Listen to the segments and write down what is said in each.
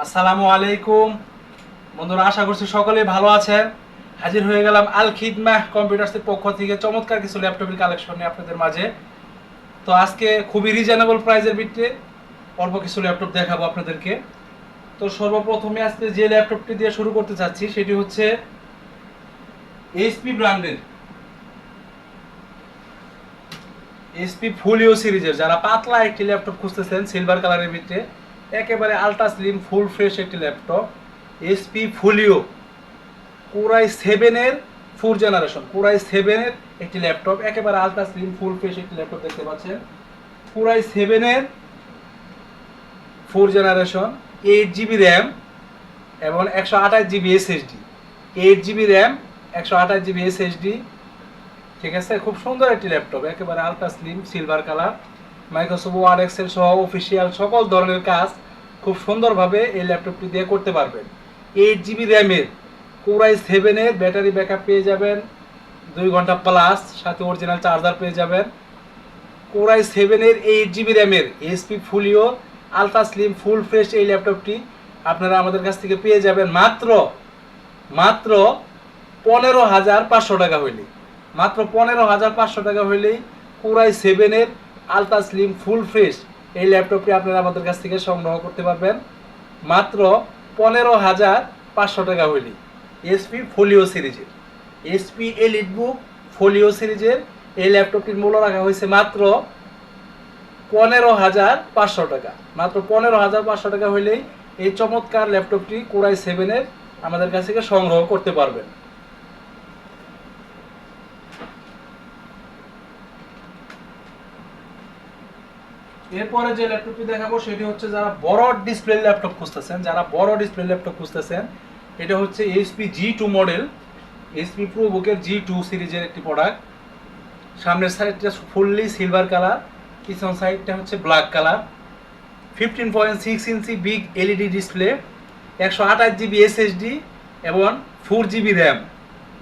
আসসালামু আলাইকুম বন্ধুরা, আশা করছি সকলেই ভালো আছেন। হাজির হয়ে গেলাম আল খিদমাহ কম্পিউটার্সের পক্ষ থেকে চমৎকার কিছু ল্যাপটপের কালেকশন নিয়ে আপনাদের মাঝে। তো আজকে খুবই রিজনেবল প্রাইসের ভিত্তিতে অল্প কিছু ল্যাপটপ দেখাবো আপনাদেরকে। তো সর্বপ্রথমে আজকে যে ল্যাপটপটি দিয়ে শুরু করতে চাচ্ছি সেটি হচ্ছে এইচপি ব্র্যান্ডের এইচপি ফুলিও সিরিজের। যারা পাতলা একটি ল্যাপটপ খুঁজতেছেন সিলভার কালারের ভিতরে, একেবারে আলট্রা স্লিম ফুল ফ্রেশ একটি ল্যাপটপ, এইচপি ফুলিও কোরাই সেভেনের ফোর জেনারেশন, কোরাই সেভেনের একটি ল্যাপটপ, একেবারে আলট্রা স্লিম ফুল ফ্রেশ একটি ল্যাপটপ দেখতে পাচ্ছেন। কোরাই সেভেনের ফোর জেনারেশন, 8 জিবি র্যাম এবং 128 GB SSD. 8 GB RAM, 128 GB SSD. ঠিক আছে, খুব সুন্দর একটি ল্যাপটপ, একেবারে ultra slim silver colour. Microsoft Word Excel সহ অফিসিয়াল সকল ধরনের কাজ খুব সুন্দরভাবে এই ল্যাপটপটি দিয়ে করতে পারবেন। 8 জিবি র্যামের কোরাই সেভেনের ব্যাটারি ব্যাকআপ পেয়ে যাবেন 2 ঘন্টা প্লাস, সাথে অরিজিনাল চার্জার পেয়ে যাবেন। কোরাই সেভেনের 8 জিবি র্যামের HP Folio ultra slim full fresh এই ল্যাপটপটি আপনারা আমাদের কাছ থেকে পেয়ে যাবেন মাত্র মাত্র 15,500 টাকা হইলেই। মাত্র 15,500 টাকা হইলেই কোরাই সেভেনের আলট্রা স্লিম ফুল ফ্রেশ এই ল্যাপটপটি আপনারা আমাদের কাছ থেকে সংগ্রহ করতে পারবেন মাত্র 15,500 টাকা হইলেই। এসপি ফোলিও সিরিজের, এসপি এলিট বুক ফোলিও সিরিজের এই ল্যাপটপটির মূল্য রাখা হয়েছে মাত্র 15,500 টাকা। মাত্র 15,500 টাকা হইলেই এই চমৎকার ল্যাপটপটি কোরাই সেভেনের আমাদের কাছ থেকে সংগ্রহ করতে পারবেন। এরপরে যে ল্যাপটপটি দেখাবো সেটি হচ্ছে যারা বড় ডিসপ্লে ল্যাপটপ খুঁজতেছেন, এটা হচ্ছে HP G2 model, HP প্রোবুকের G2 সিরিজের একটি প্রোডাক্ট। সামনের সাইডটা ফুললি সিলভার কালার, পিছন সাইডটা হচ্ছে ব্ল্যাক কালার। 15.6 ইঞ্চি big LED display, 128 GB SSD এবং 4 জিবি র্যাম।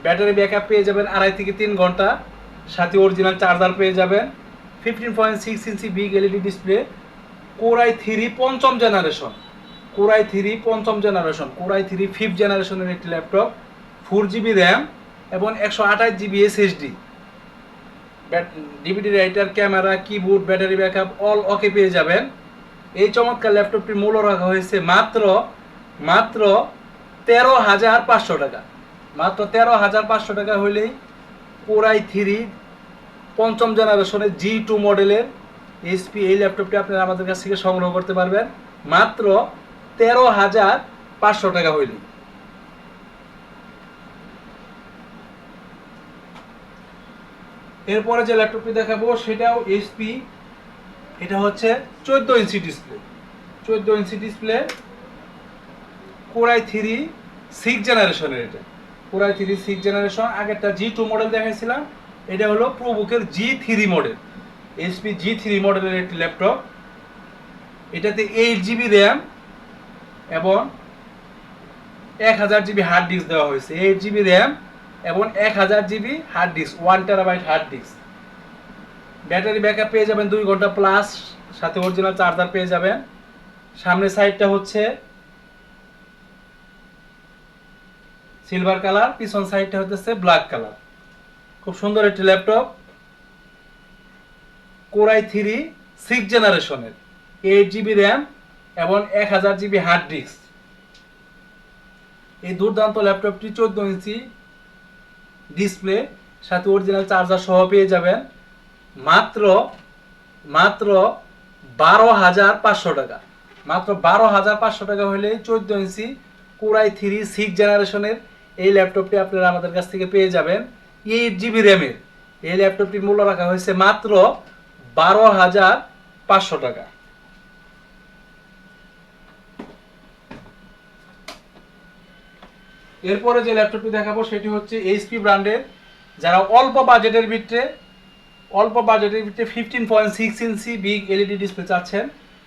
ব্যাটারি ব্যাকআপ পেয়ে যাবেন 2.5 থেকে 3 ঘন্টা, সাথে অরিজিনাল চার্জার পেয়ে যাবেন। 15.6 ইঞ্চি big LED display, core i three পঞ্চম জেনারেশন, কোরাই থ্রি ফিফথ জেনারেশনের একটি ল্যাপটপ। 4 জিবি র্যাম এবং 128 GB SSD. DVD writer, camera, keyboard, battery backup all okay পেয়ে যাবেন। এই চমৎকার ল্যাপটপটির মূল্য রাখা হয়েছে মাত্র মাত্র 13,500 টাকা। মাত্র 13,500 টাকা হইলেই কোরাই থ্রি পঞ্চম জেনারেশনের G2 মডেলের এইচপি এই ল্যাপটপটি আপনারা আমাদের কাছ থেকে সংগ্রহ করতে পারবেন মাত্র 13,500 টাকা হইলেই। এরপরে যে ল্যাপটপটি দেখাবো সেটাও এইচপি, এটা হচ্ছে 14 inch display, 14 inch display, core i three six জেনারেশনের। এটা কোরাই থ্রি সিক্স জেনারেশন, আগেরটা G2 মডেল দেখাইছিলাম, এটা হলো প্রোবুকের G3 মডেল, এইচপি G3 মডেলের একটি ল্যাপটপ। এটাতে 8 জিবি র্যাম এবং 1000 জিবি হার্ড ডিস্ক দেওয়া হয়েছে। 8 জিবি র্যাম এবং 1000 GB hard disk, 1 terabyte hard disk. Battery backup পেয়ে যাবেন 2 ঘন্টা প্লাস, সাথে অরিজিনাল চার্জার পেয়ে যাবেন। সামনের সাইডটা হচ্ছে সিলভার কালার, পিছন সাইডটা হচ্ছে ব্ল্যাক কালার। খুব সুন্দর একটি ল্যাপটপ, কোরাই থ্রি সিক্স জেনারেশনের, 8 জিবি র্যাম এবং 1000 জিবি হার্ড ডিস্ক। এই দুর্দান্ত ল্যাপটপটি 14 ইঞ্চি ডিসপ্লে, সাথে অরিজিনাল চার্জার সহ পেয়ে যাবেন মাত্র মাত্র 12,500 টাকা। মাত্র 12,500 টাকা হলেই 14 ইঞ্চি কোরাই থ্রি সিক্স জেনারেশনের এই ল্যাপটপটি আপনারা আমাদের কাছ থেকে পেয়ে যাবেন 8 জিবি র্যামের। এই ল্যাপটপটির মূল্য রাখা হয়েছে মাত্র 12,500 টাকা। এরপরে যে ল্যাপটপটি দেখাবো সেটি হচ্ছে এইচপি ব্র্যান্ডের। যারা অল্প বাজেটের ভিতরে 15.6 ইঞ্চি বিগ এলইডি ডিসপ্লে চাচ্ছেন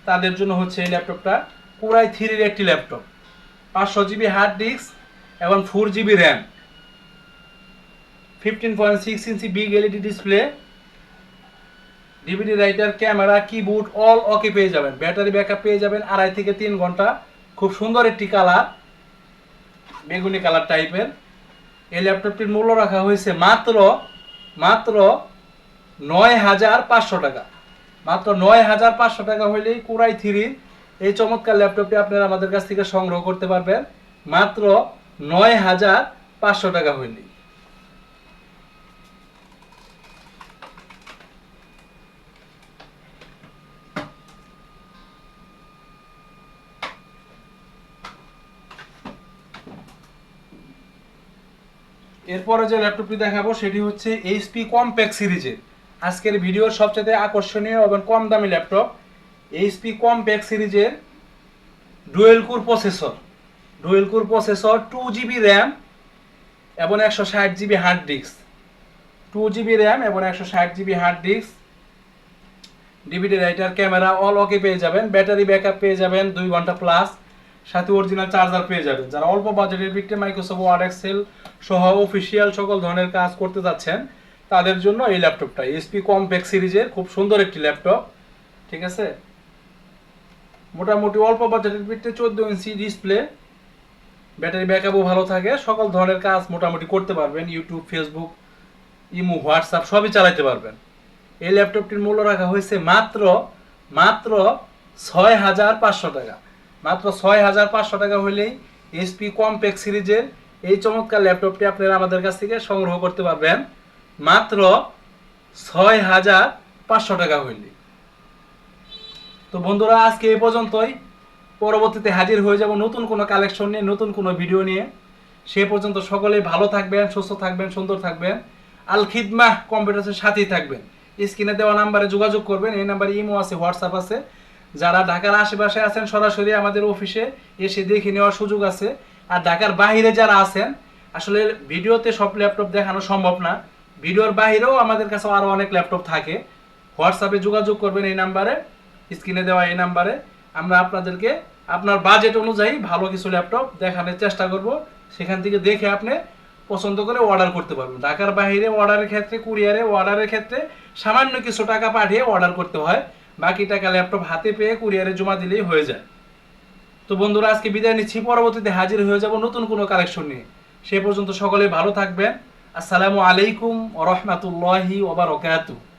তাদের জন্য হচ্ছে এই ল্যাপটপটা, কোরাই থ্রির একটি ল্যাপটপ, 500 জিবি হার্ড ডিস্ক এবং 4 জিবি র্যাম। 15.6 ইঞ্চি big LED display, DVD writer, camera, keyboard all okay পেয়ে যাবেন। ব্যাটারি ব্যাকআপ পেয়ে যাবেন 2.5 থেকে 3 ঘন্টা, খুব সুন্দর একটি কালার, বেগুনি কালার টাইপের। এই ল্যাপটপটির মূল্য রাখা হয়েছে মাত্র মাত্র ৯,৫০০ টাকা। মাত্র ৯,৫০০ টাকা হইলেই কুরাই থ্রির এই চমৎকার ল্যাপটপটি আপনারা আমাদের কাছ থেকে সংগ্রহ করতে পারবেন মাত্র ৯,৫০০ টাকা হইলেই। এরপরে যে ল্যাপটপটি দেখাবো সেটি হচ্ছে এইচপি কম্প্যাক্ট সিরিজের আজকের ভিডিওর সবচেয়ে আকর্ষণীয় এবং কম দামি ল্যাপটপ। এইচপি কম্প্যাক্ট সিরিজের dual core processor 2GB RAM এবং 160GB hard disk, 2GB RAM এবং 160GB hard disk, DVD writer, camera all okay পেয়ে যাবেন। ব্যাটারি ব্যাকআপ পেয়ে যাবেন 2 ঘন্টা প্লাস, সাথে অরিজিনাল চার্জার পেয়ে যাবেন। যারা অল্প বাজেটের ভিত্তিতে মাইক্রোসফট ওয়ার্ড, এক্সেল সহ অফিসিয়াল সকল ধরনের কাজ করতে যাচ্ছেন তাদের জন্য এই ল্যাপটপটা এইচপি কম্প্যাক্ট সিরিজের খুব সুন্দর একটি ল্যাপটপ। ঠিক আছে, মোটামুটি অল্প বাজেটের ভিত্তিতে 14 ইঞ্চি ডিসপ্লে, ব্যাটারি ব্যাকআপও ভালো থাকে, সকল ধরনের কাজ মোটামুটি করতে পারবেন। ইউটিউব, ফেসবুক, ইমো, হোয়াটসঅ্যাপ সবই চালাতে পারবেন। এই ল্যাপটপটির মূল্য রাখা হয়েছে মাত্র মাত্র ৬,৫০০ টাকা। মাত্র ৬,৫০০ টাকা হলেই এইচপি কম্প্যাক্ট সিরিজের এই চমৎকার ল্যাপটপটি আপনারা আমাদের কাছ থেকে সংগ্রহ করতে পারবেন মাত্র ৬,৫০০ টাকা হইলে। তো বন্ধুরা, আজকে এই পর্যন্তই। পরবর্তীতে হাজির হয়ে যাব নতুন কোনো কালেকশন নিয়ে, নতুন কোনো ভিডিও নিয়ে। সে পর্যন্ত সকলেই ভালো থাকবেন, সুস্থ থাকবেন, সুন্দর থাকবেন। আল খিদমাহ কম্পিউটারের সাথেই থাকবেন। স্ক্রিনে দেওয়া নাম্বারে যোগাযোগ করবেন। এই নাম্বারে ইমো আছে, হোয়াটসঅ্যাপ আছে। যারা ঢাকার আশেপাশে আছেন সরাসরি আমাদের অফিসে এসে দেখে নেওয়ার সুযোগ আছে। আর ঢাকার বাইরে যারা আছেন, আসলে ভিডিওতে সব ল্যাপটপ দেখানো সম্ভব না, ভিডিওর বাইরেও আমাদের কাছে আরও অনেক ল্যাপটপ থাকে। হোয়াটসঅ্যাপে যোগাযোগ করবেন এই নাম্বারে, স্ক্রিনে দেওয়া এই নাম্বারে। আমরা আপনাদেরকে আপনার বাজেট অনুযায়ী ভালো কিছু ল্যাপটপ দেখানোর চেষ্টা করব। সেখান থেকে দেখে আপনি পছন্দ করে অর্ডার করতে পারবেন। ঢাকার বাইরে অর্ডারের ক্ষেত্রে, কুরিয়ারে অর্ডারের ক্ষেত্রে সামান্য কিছু টাকা পাঠিয়ে অর্ডার করতে হয়, বাকি টাকা ল্যাপটপ হাতে পেয়ে কুরিয়ারে জমা দিলেই হয়ে যায়। তো বন্ধুরা, আজকে বিদায় নিচ্ছি। পরবর্তীতে হাজির হয়ে যাব নতুন কোনো কালেকশন নিয়ে। সে পর্যন্ত সকলে ভালো থাকবেন। আসসালামু আলাইকুম ওয়া রাহমাতুল্লাহি ওয়া বারাকাতুহু।